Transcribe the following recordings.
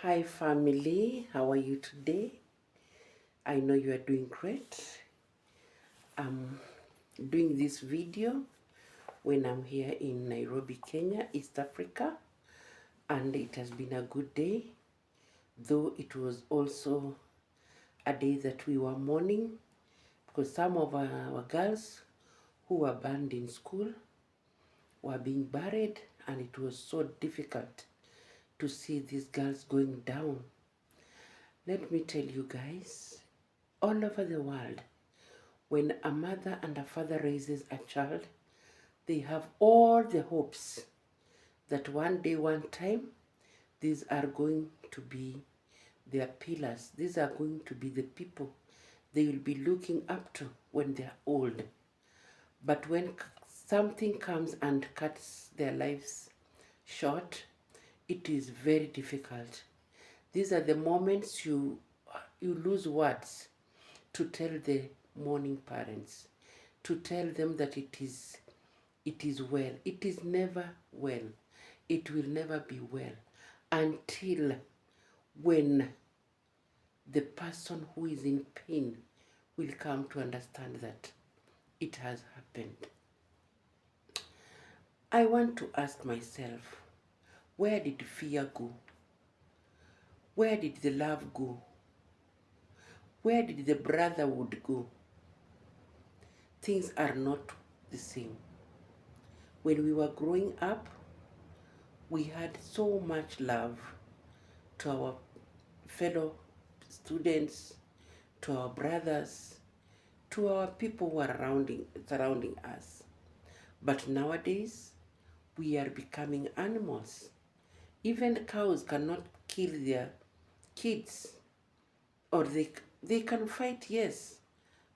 Hi family, how are you today? I know you are doing great. I'm doing this video when I'm here in Nairobi, Kenya, East Africa, and it has been a good day, though it was also a day that we were mourning because some of our girls who were banned in school were being buried, and it was so difficult to see these girls going down. Let me tell you guys, all over the world, when a mother and a father raises a child, they have all the hopes that one day, one time, these are going to be their pillars. These are going to be the people they will be looking up to when they're old. But when something comes and cuts their lives short, it is very difficult. These are the moments you lose words to tell the mourning parents, to tell them that it is well. It is never well. It will never be well until when the person who is in pain will come to understand that it has happened. I want to ask myself, where did fear go? Where did the love go? Where did the brotherhood go? Things are not the same. When we were growing up, we had so much love to our fellow students, to our brothers, to our people who are surrounding us. But nowadays, we are becoming animals. Even cows cannot kill their kids, or they can fight, yes,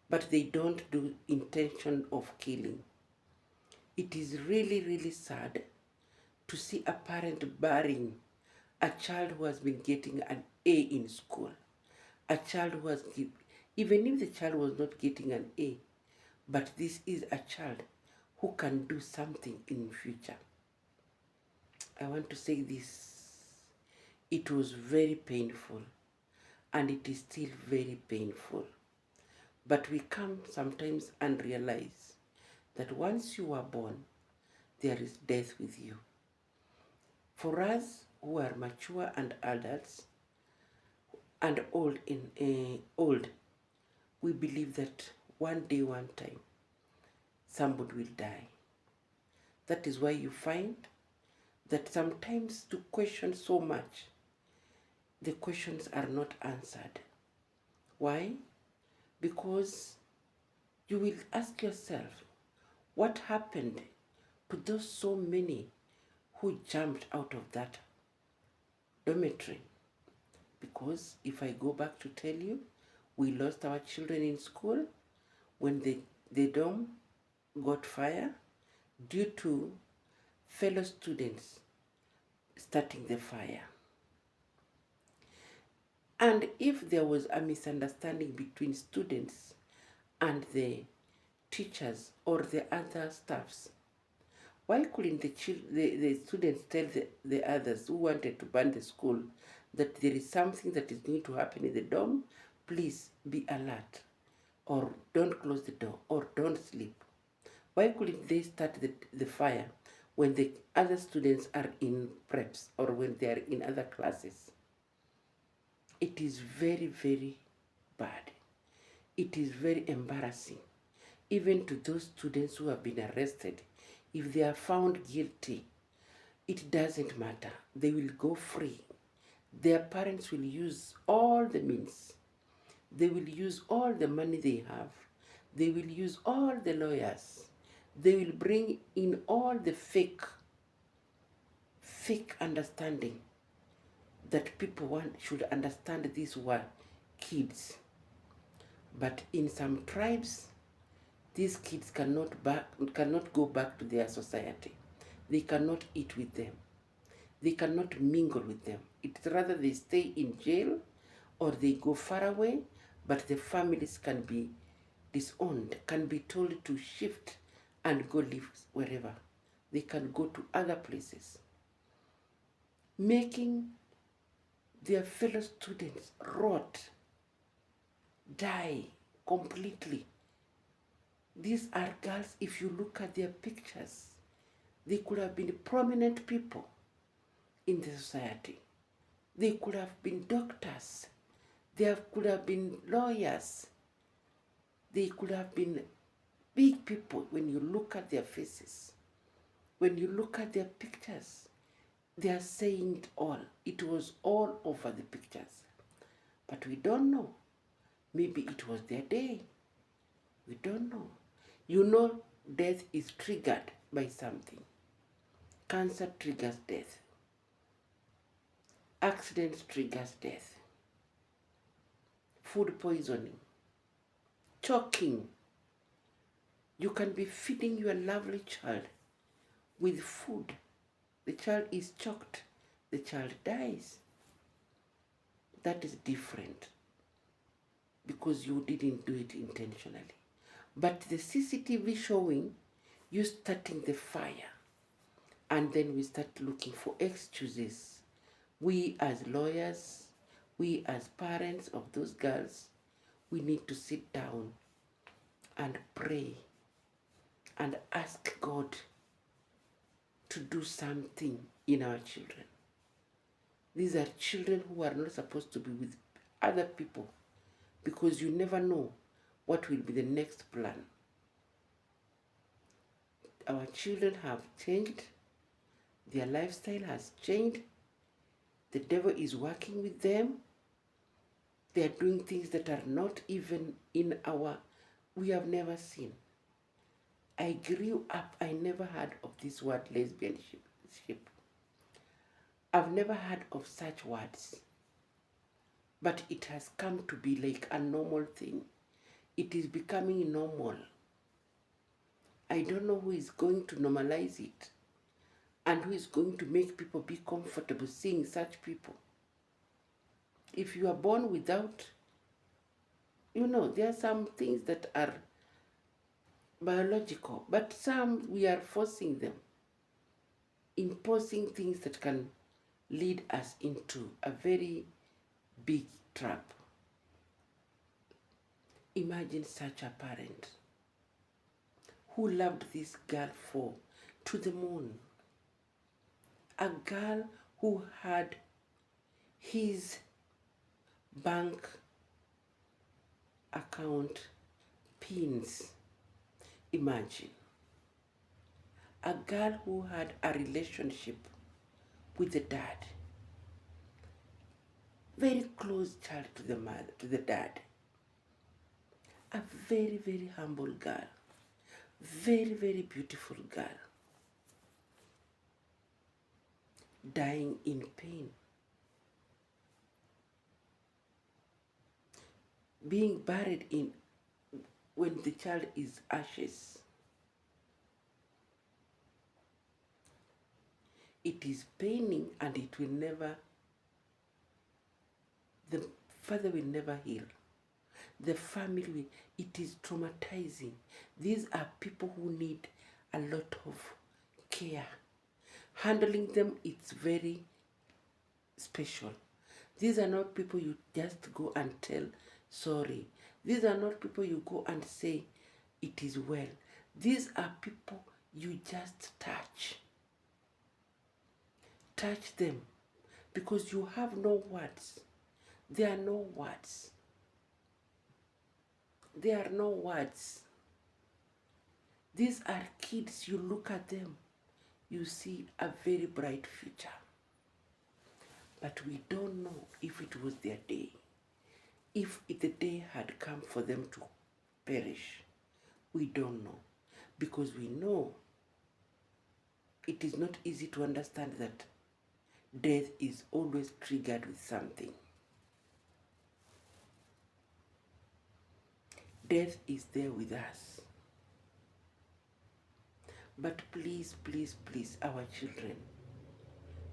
but they don't do intention of killing. It is really, really sad to see a parent burying a child who has been getting an A in school. A child who has, even if the child was not getting an A, but this is a child who can do something in future. I want to say this. It was very painful, and it is still very painful. But we come sometimes and realize that once you are born, there is death with you. For us who are mature and adults and old, we believe that one day, one time, somebody will die. That is why you find that sometimes to question so much, the questions are not answered. Why? Because you will ask yourself, what happened to those so many who jumped out of that dormitory? Because if I go back to tell you, we lost our children in school when the dorm got fire due to fellow students starting the fire. And if there was a misunderstanding between students and the teachers or the other staffs, why couldn't the students tell the others who wanted to burn the school that there is something that is going to happen in the dorm? Please be alert, or don't close the door, or don't sleep. Why couldn't they start the fire when the other students are in preps or when they are in other classes? It is very, very bad. It is very embarrassing. Even to those students who have been arrested, if they are found guilty, it doesn't matter. They will go free. Their parents will use all the means. They will use all the money they have. They will use all the lawyers. They will bring in all the fake understanding that people should understand these were kids. But in some tribes, these kids cannot go back to their society. They cannot eat with them. They cannot mingle with them. It's rather they stay in jail or they go far away, but the families can be disowned, can be told to shift and go live wherever. They can go to other places, making their fellow students rot, die completely. These are girls, if you look at their pictures, they could have been prominent people in the society. They could have been doctors. They could have been lawyers. They could have been big people when you look at their faces. When you look at their pictures, they are saying it all. It was all over the pictures. But we don't know. Maybe it was their day. We don't know. You know, death is triggered by something. Cancer triggers death. Accidents triggers death. Food poisoning. Choking. You can be feeding your lovely child with food. The child is choked. The child dies. That is different because you didn't do it intentionally. But the CCTV showing you starting the fire, and then we start looking for excuses. We as lawyers, we as parents of those girls, we need to sit down and pray and ask God to do something in our children. These are children who are not supposed to be with other people because you never know what will be the next plan. Our children have changed. Their lifestyle has changed. The devil is working with them. They are doing things that are not even in we have never seen. I grew up, I never heard of this word lesbianship. I've never heard of such words. But it has come to be like a normal thing. It is becoming normal. I don't know who is going to normalize it and who is going to make people be comfortable seeing such people. If you are born without, there are some things that are biological, but some we are forcing them, imposing things that can lead us into a very big trap. Imagine such a parent who loved this girl to the moon. A girl who had his bank account pins. Imagine. A girl who had a relationship with the dad. Very close child to the mother, to the dad. A very, very humble girl. Very, very beautiful girl. Dying in pain. Being buried when the child is ashes. It is paining and it will never, the father will never heal. The family, it is traumatizing. These are people who need a lot of care. Handling them, it's very special. These are not people you just go and tell sorry. These are not people you go and say it is well. These are people you just touch. Touch them because you have no words. There are no words. There are no words. These are kids, you look at them, you see a very bright future. But we don't know if it was their day. If the day had come for them to perish, we don't know. Because we know it is not easy to understand that death is always triggered with something. Death is there with us. But please, please, please, our children,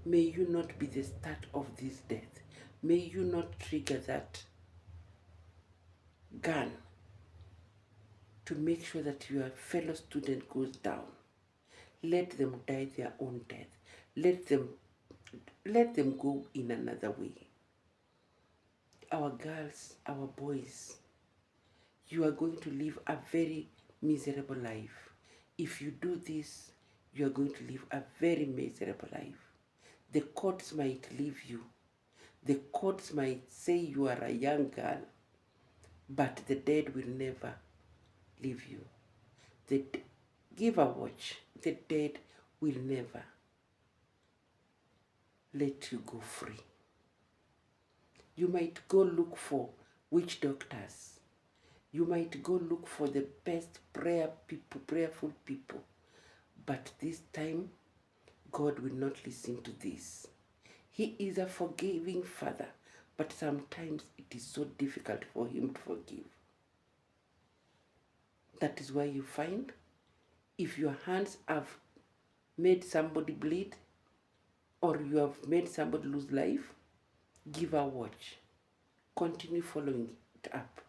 may you not be the start of this death. May you not trigger that gun to make sure that your fellow student goes down. Let them die their own death. Let them go in another way. our girls, our boys, you are going to live a very miserable life. If you do this, you are going to live a very miserable life. The courts might leave you. The courts might say you are a young girl, but the dead will never leave you. Give a watch. The dead will never let you go free. You might go look for witch doctors. You might go look for the best prayerful people. But this time, God will not listen to this. He is a forgiving Father, but sometimes it is so difficult for Him to forgive. That is why you find, if your hands have made somebody bleed, or you have made somebody lose life, give a watch. Continue following it up.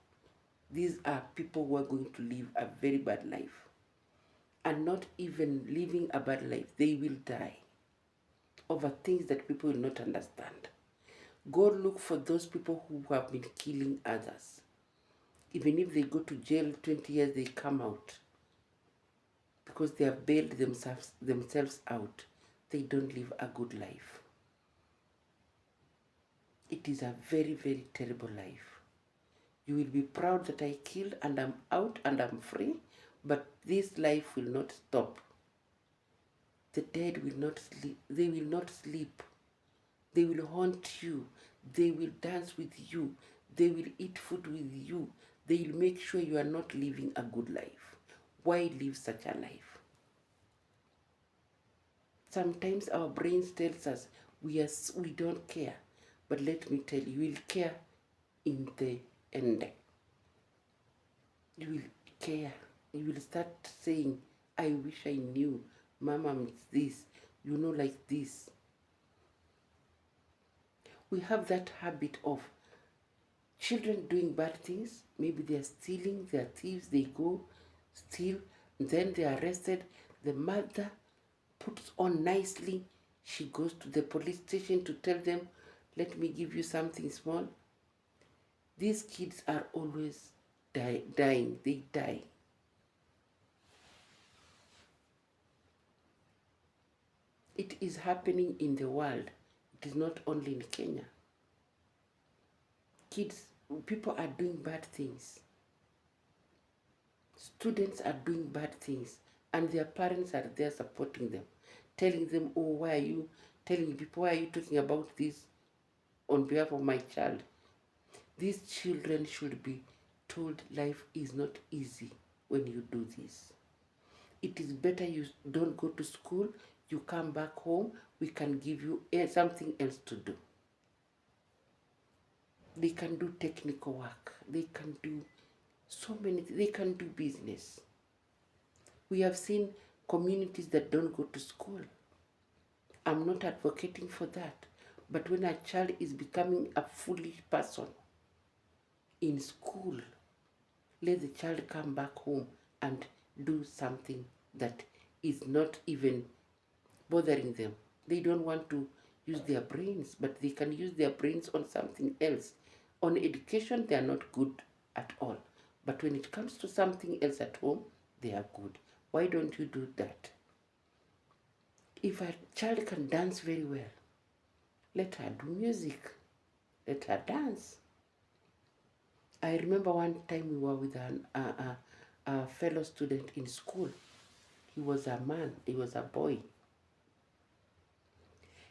These are people who are going to live a very bad life. And not even living a bad life, they will die over things that people will not understand. Go look for those people who have been killing others. Even if they go to jail 20 years, they come out because they have bailed themselves out. They don't live a good life. It is a very, very terrible life. You will be proud that I killed and I'm out and I'm free, but this life will not stop. The dead will not sleep. They will not sleep. They will haunt you. They will dance with you. They will eat food with you. They will make sure you are not living a good life. Why live such a life? Sometimes our brains tells us we don't care. But let me tell you, you will care in the end. You will care. You will start saying, I wish I knew Mama means this, like this. We have that habit of children doing bad things. Maybe they are stealing, they are thieves, they go steal, then they are arrested. The mother puts on nicely. She goes to the police station to tell them, let me give you something small. These kids are always dying. They die. It is happening in the world. It is not only in Kenya. People are doing bad things. Students are doing bad things, and their parents are there supporting them, telling them, oh, why are you telling people, why are you talking about this on behalf of my child? These children should be told life is not easy when you do this. It is better you don't go to school, you come back home, we can give you something else to do. They can do technical work. They can do so many things. They can do business. We have seen communities that don't go to school. I'm not advocating for that. But when a child is becoming a foolish person in school, let the child come back home and do something that is not even bothering them. They don't want to use their brains, but they can use their brains on something else. On education, they are not good at all. But when it comes to something else at home, they are good. Why don't you do that? If a child can dance very well, let her do music. Let her dance. I remember one time we were with a fellow student in school. He was a man. He was a boy.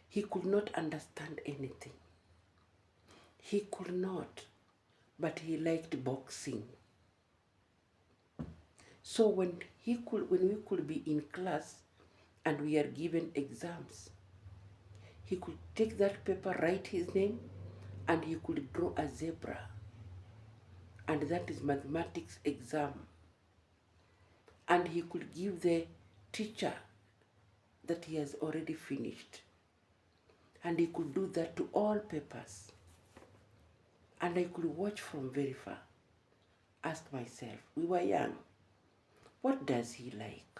He could not understand anything. He could not. But he liked boxing. So when we could be in class and we are given exams, he could take that paper, write his name, and he could draw a zebra. And that is mathematics exam. And he could give the teacher that he has already finished. And he could do that to all papers. And I could watch from very far. Ask myself, we were young, what does he like?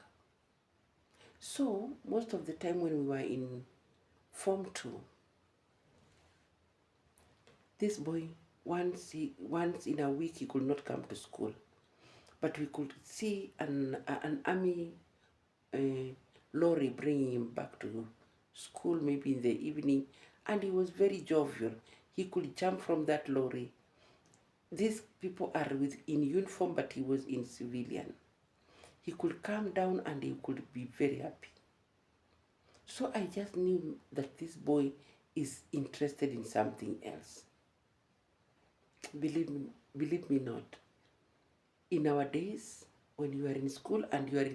So, most of the time when we were in Form 2, this boy once in a week he could not come to school, but we could see an army lorry bringing him back to school, maybe in the evening, and he was very jovial. He could jump from that lorry. These people are in uniform, but he was in civilian. He could come down and he could be very happy. So I just knew that this boy is interested in something else. Believe me not. In our days, when you are in school and you are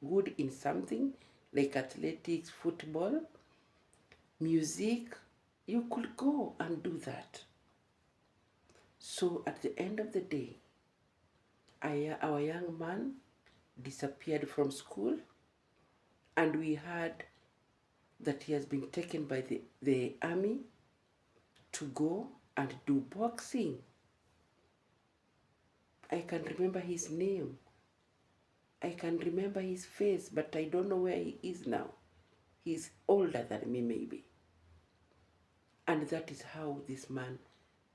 good in something like athletics, football, music, you could go and do that. So at the end of the day, our young man disappeared from school, and we heard that he has been taken by the army to go and do boxing. I can remember his name. I can remember his face, but I don't know where he is now. He's older than me, maybe. And that is how this man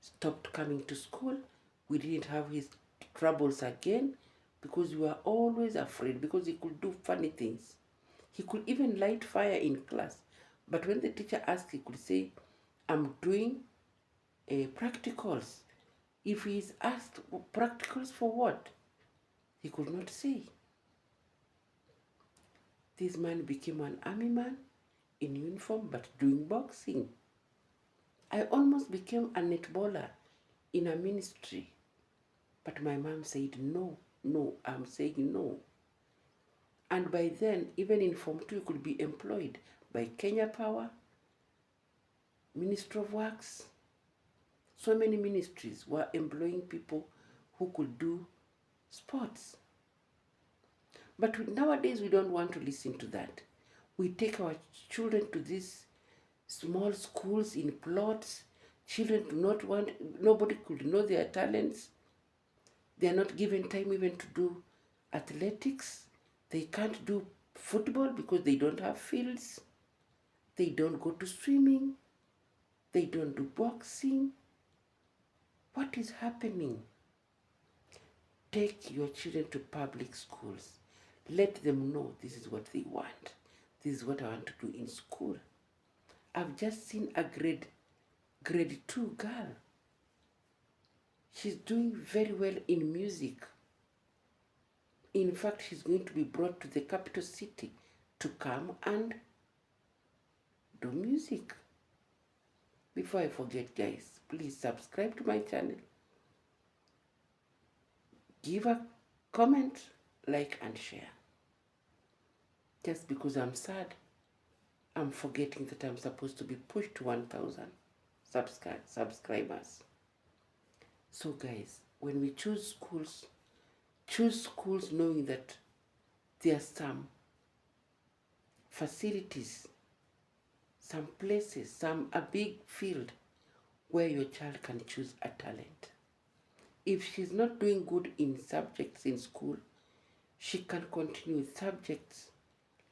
stopped coming to school. We didn't have his troubles again because we were always afraid, because he could do funny things. He could even light fire in class. But when the teacher asked, he could say, I'm doing practicals. If he is asked, practicals for what? He could not say. This man became an army man in uniform but doing boxing. I almost became a netballer in a ministry. But my mom said, no, I'm saying no. And by then, even in Form 2, you could be employed by Kenya Power, Ministry of Works. So many ministries were employing people who could do sports. But nowadays, we don't want to listen to that. We take our children to these small schools in plots. Children do not want, nobody could know their talents. They are not given time even to do athletics. They can't do football because they don't have fields. They don't go to swimming. They don't do boxing. What is happening? Take your children to public schools. Let them know this is what they want. This is what I want to do in school. I've just seen a grade 2 girl. She's doing very well in music. In fact, she's going to be brought to the capital city to come and do music. Before I forget, guys, please subscribe to my channel. Give a comment, like, and share. Just because I'm sad, I'm forgetting that I'm supposed to be pushed to 1,000 subscribers. So guys, when we choose schools knowing that there are some facilities, some places, a big field where your child can choose a talent. If she's not doing good in subjects in school, she can continue with subjects.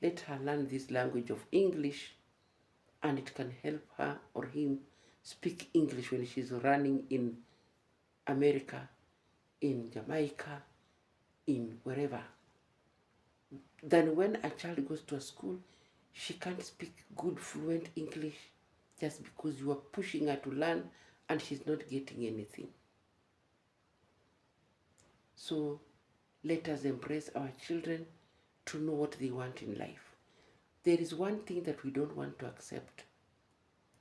Let her learn this language of English, and it can help her or him speak English when she's running in America, in Jamaica, in wherever. Then when a child goes to a school, she can't speak good, fluent English just because you are pushing her to learn and she's not getting anything. So let us embrace our children to know what they want in life. There is one thing that we don't want to accept,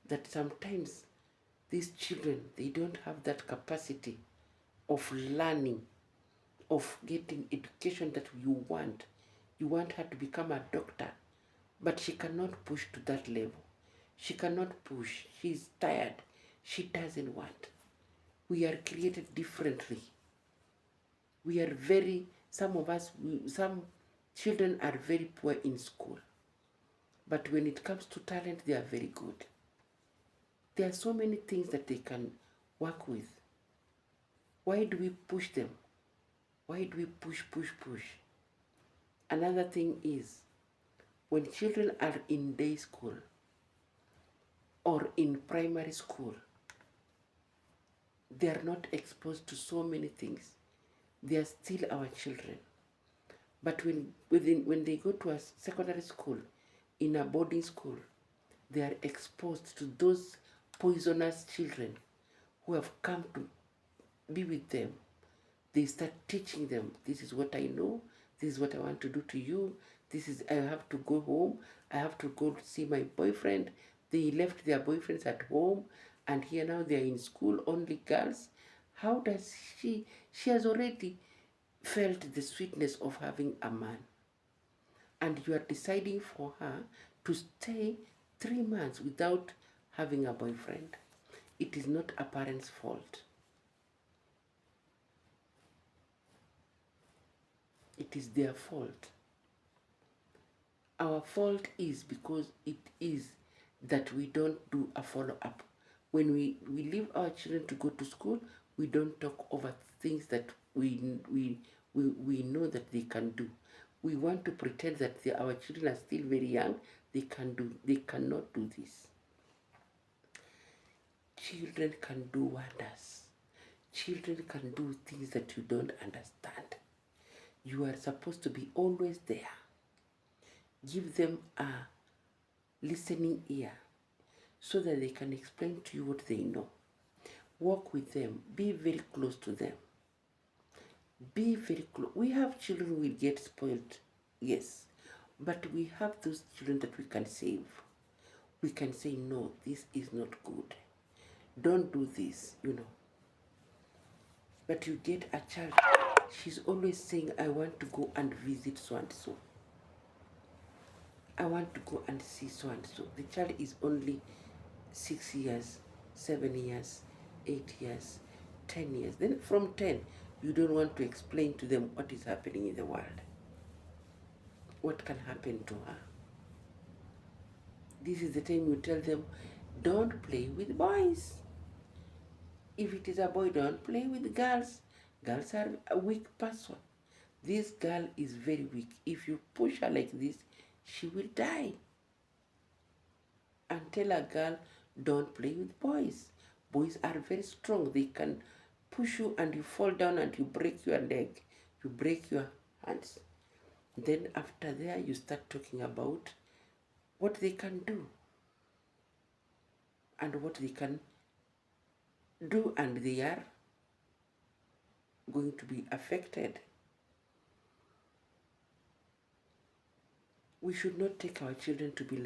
that sometimes these children, they don't have that capacity of learning, of getting education that you want. You want her to become a doctor, but she cannot push to that level. She cannot push. She's tired. She doesn't want. We are created differently. We are some children are very poor in school. But when it comes to talent, they are very good. There are so many things that they can work with. Why do we push them? Why do we push? Another thing is, when children are in day school or in primary school, they are not exposed to so many things. They are still our children. But when they go to a secondary school, in a boarding school, they are exposed to those poisonous children who have come to be with them. They start teaching them, this is what I know, this is what I want to do to you, this is, I have to go home, I have to go see my boyfriend. They left their boyfriends at home, and here now they are in school, only girls. How does she has already felt the sweetness of having a man, and you are deciding for her to stay 3 months without having a boyfriend. It is not a parent's fault. It is their fault. Our fault is because it is that we don't do a follow-up. When we leave our children to go to school, we don't talk over things that we know that they can do. We want to pretend that our children are still very young. They cannot do this. Children can do wonders. Children can do things that you don't understand. You are supposed to be always there. Give them a listening ear so that they can explain to you what they know. Walk with them. Be very close to them. Be very close. We have children who will get spoiled, yes, but we have those children that we can save. We can say, no, this is not good. Don't do this, But you get a child, she's always saying, I want to go and visit so and so. I want to go and see so and so. The child is only 6 years, 7 years, 8 years, 10 years. Then from 10, you don't want to explain to them what is happening in the world. What can happen to her? This is the time you tell them, don't play with boys. If it is a boy, don't play with girls. Girls are a weak person. This girl is very weak. If you push her like this, she will die. And tell a girl, don't play with boys. Boys are very strong. They can push you and you fall down and you break your leg. You break your hands. Then after there, you start talking about what they can do and what they can do, and they are going to be affected. We should not take our children to be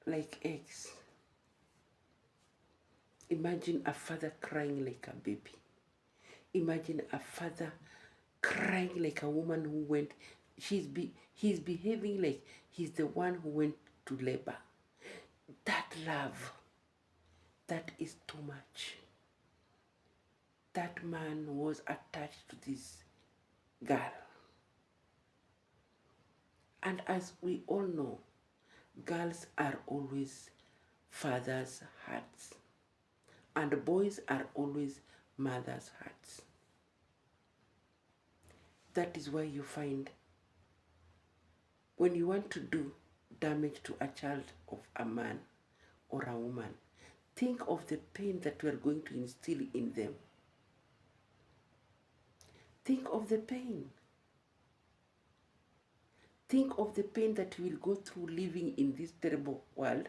like eggs. Imagine a father crying like a baby. Imagine a father crying like a woman who went, he's behaving like he's the one who went to labor. That love, that is too much. That man was attached to this girl. And as we all know, girls are always fathers' hearts, and boys are always mothers' hearts. That is why you find when you want to do damage to a child of a man or a woman, think of the pain that you are going to instill in them. Think of the pain. Think of the pain that you will go through living in this terrible world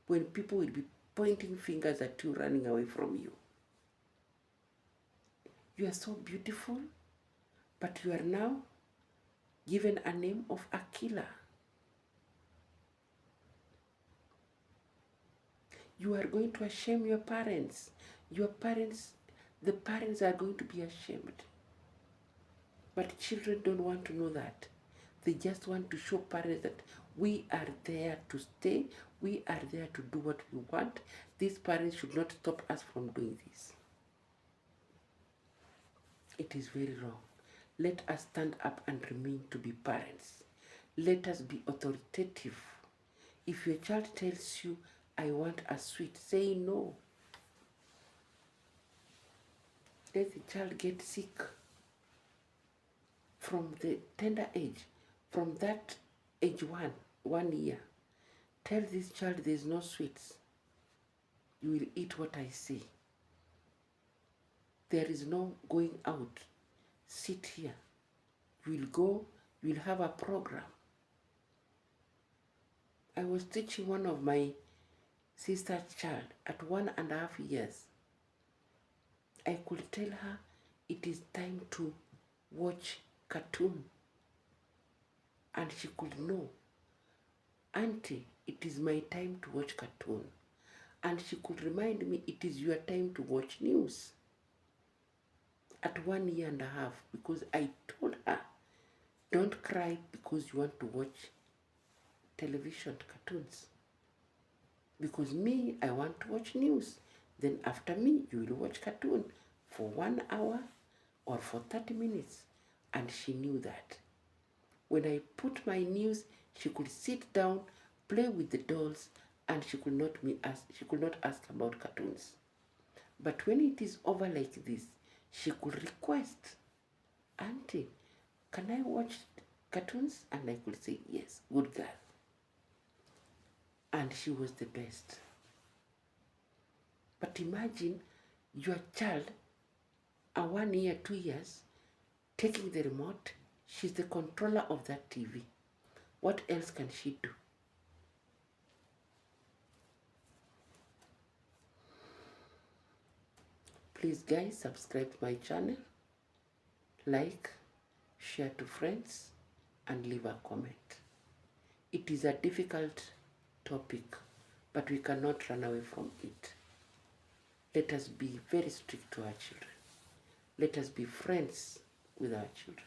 when people will be pointing fingers at you, running away from you. You are so beautiful, but you are now given a name of a killer. You are going to shame your parents. The parents are going to be ashamed. But children don't want to know that. They just want to show parents that we are there to stay. We are there to do what we want. These parents should not stop us from doing this. It is very wrong. Let us stand up and remain to be parents. Let us be authoritative. If your child tells you, I want a sweet, say no. Let the child get sick from the tender age, from that age 1 year. Tell this child there's no sweets. You will eat what I say. There is no going out. Sit here. You will go, you will have a program. I was teaching one of my sister's child at 1.5 years. I could tell her it is time to watch cartoon. And she could know, Auntie, it is my time to watch cartoon. And she could remind me, it is your time to watch news. At 1.5 years, because I told her, don't cry because you want to watch television cartoons. Because me, I want to watch news. Then after me, you will watch cartoon for 1 hour or for 30 minutes. And she knew that. When I put my news, she could sit down, play with the dolls, and she could not ask about cartoons. But when it is over like this, she could request, Auntie, can I watch cartoons? And I could say, yes, good girl. And she was the best. But imagine your child, a 1 year, 2 years, taking the remote. She's the controller of that TV. What else can she do? Please guys, subscribe to my channel, like, share to friends, and leave a comment. It is a difficult topic, but we cannot run away from it. Let us be very strict to our children. Let us be friends with our children.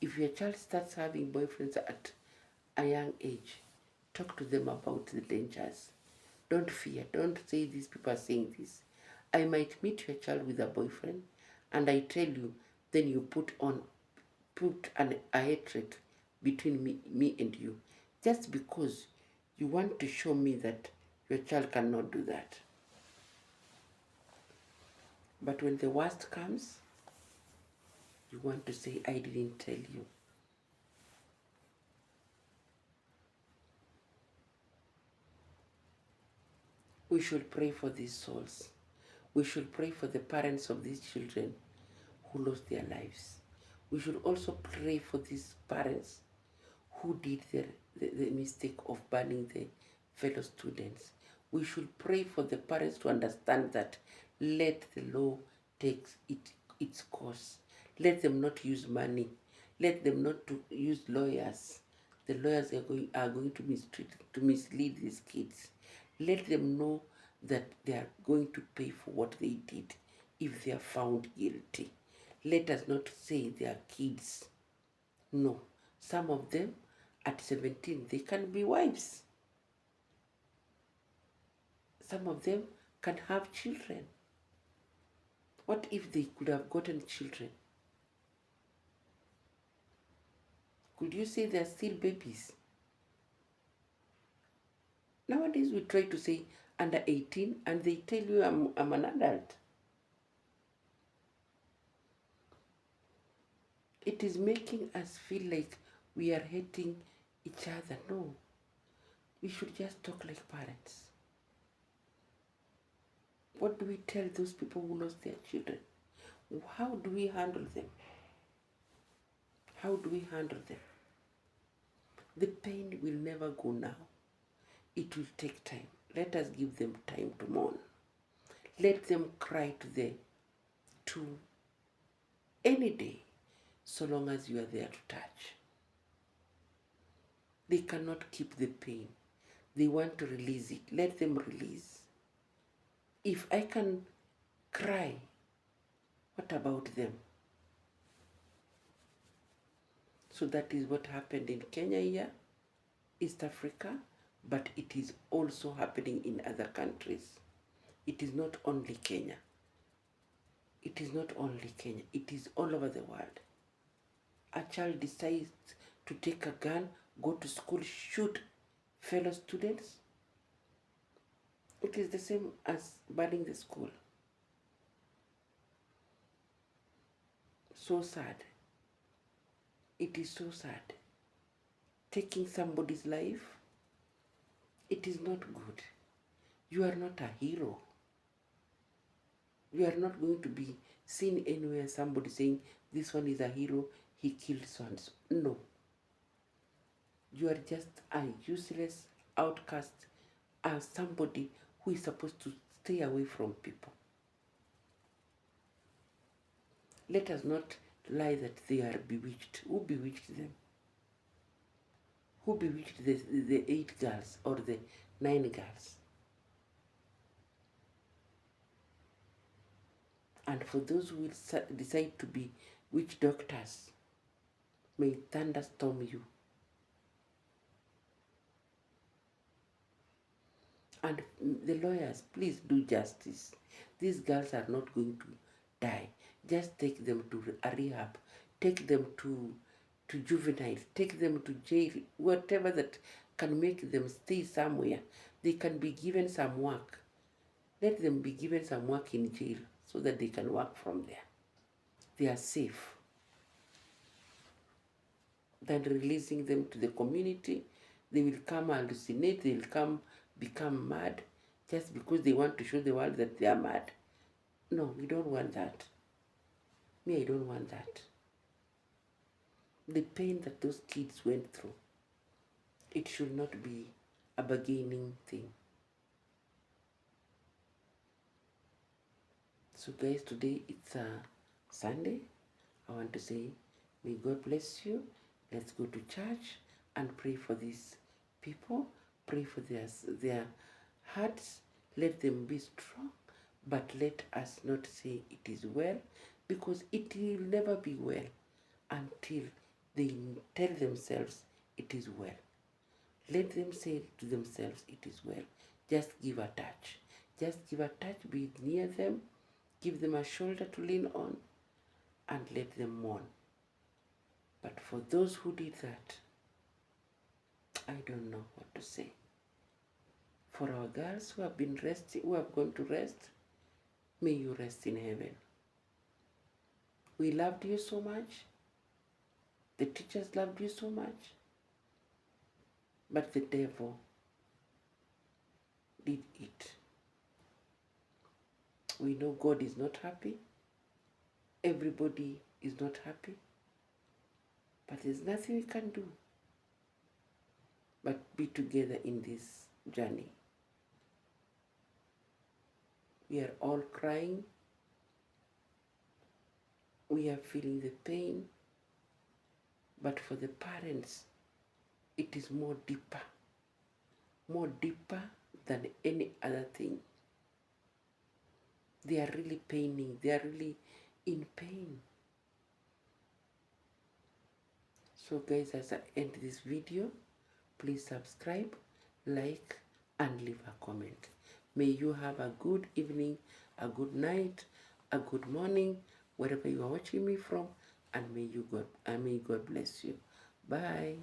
If your child starts having boyfriends at a young age, talk to them about the dangers. Don't fear. Don't say these people are saying this. I might meet your child with a boyfriend and I tell you, then you put a hatred between me and you, just because you want to show me that your child cannot do that. But when the worst comes, you want to say, I didn't tell you. We should pray for these souls. We should pray for the parents of these children who lost their lives. We should also pray for these parents who did the mistake of banning the fellow students. We should pray for the parents to understand that let the law take its course. Let them not use money. Let them not use lawyers. The lawyers are going to mislead these kids. Let them know that they are going to pay for what they did if they are found guilty. Let us not say they are kids. No, some of them at 17, they can be wives. Some of them can have children. What if they could have gotten children? Could you say they're still babies? Nowadays we try to say under 18 and they tell you I'm an adult. It is making us feel like we are hating each other. No, we should just talk like parents. What do we tell those people who lost their children? How do we handle them? How do we handle them? The pain will never go now. It will take time. Let us give them time to mourn. Let them cry to any day, so long as you are there to touch. They cannot keep the pain. They want to release it. Let them release. If I can cry, what about them? So that is what happened in Kenya here, East Africa, but it is also happening in other countries. It is not only Kenya. It is not only Kenya. It is all over the world. A child decides to take a gun, go to school, shoot fellow students. It is the same as burning the school. So sad. It is so sad. Taking somebody's life, it is not good. You are not a hero. You are not going to be seen anywhere somebody saying, this one is a hero, he killed so and so. No. You are just a useless outcast, as somebody who is supposed to stay away from people. Let us not lie that they are bewitched. Who bewitched them? Who bewitched the 8 girls or the 9 girls? And for those who will decide to be witch doctors, may thunderstorm you. And the lawyers, please do justice. These girls are not going to die. Just take them to a rehab. Take them to juvenile. Take them to jail. Whatever that can make them stay somewhere. They can be given some work. Let them be given some work in jail so that they can work from there. They are safe than releasing them to the community. They will come hallucinate, they will come become mad just because they want to show the world that they are mad. No, we don't want that. Me, I don't want that. The pain that those kids went through, it should not be a bargaining thing. So guys, today it's a Sunday. I want to say, may God bless you. Let's go to church and pray for these people. Pray for their hearts. Let them be strong. But let us not say it is well, because it will never be well until they tell themselves it is well. Let them say to themselves it is well. Just give a touch. Just give a touch, be near them, give them a shoulder to lean on, and let them mourn. But for those who did that, I don't know what to say. For our girls who have been resting, who have gone to rest, may you rest in heaven. We loved you so much. The teachers loved you so much. But the devil did it. We know God is not happy. Everybody is not happy. But there's nothing we can do but be together in this journey. We are all crying. We are feeling the pain. But for the parents, it is more deeper than any other thing. They are really paining. They are really in pain. So guys, as I end this video, please subscribe, like, and leave a comment. May you have a good evening, a good night, a good morning, wherever you are watching me from, and may God bless you. Bye.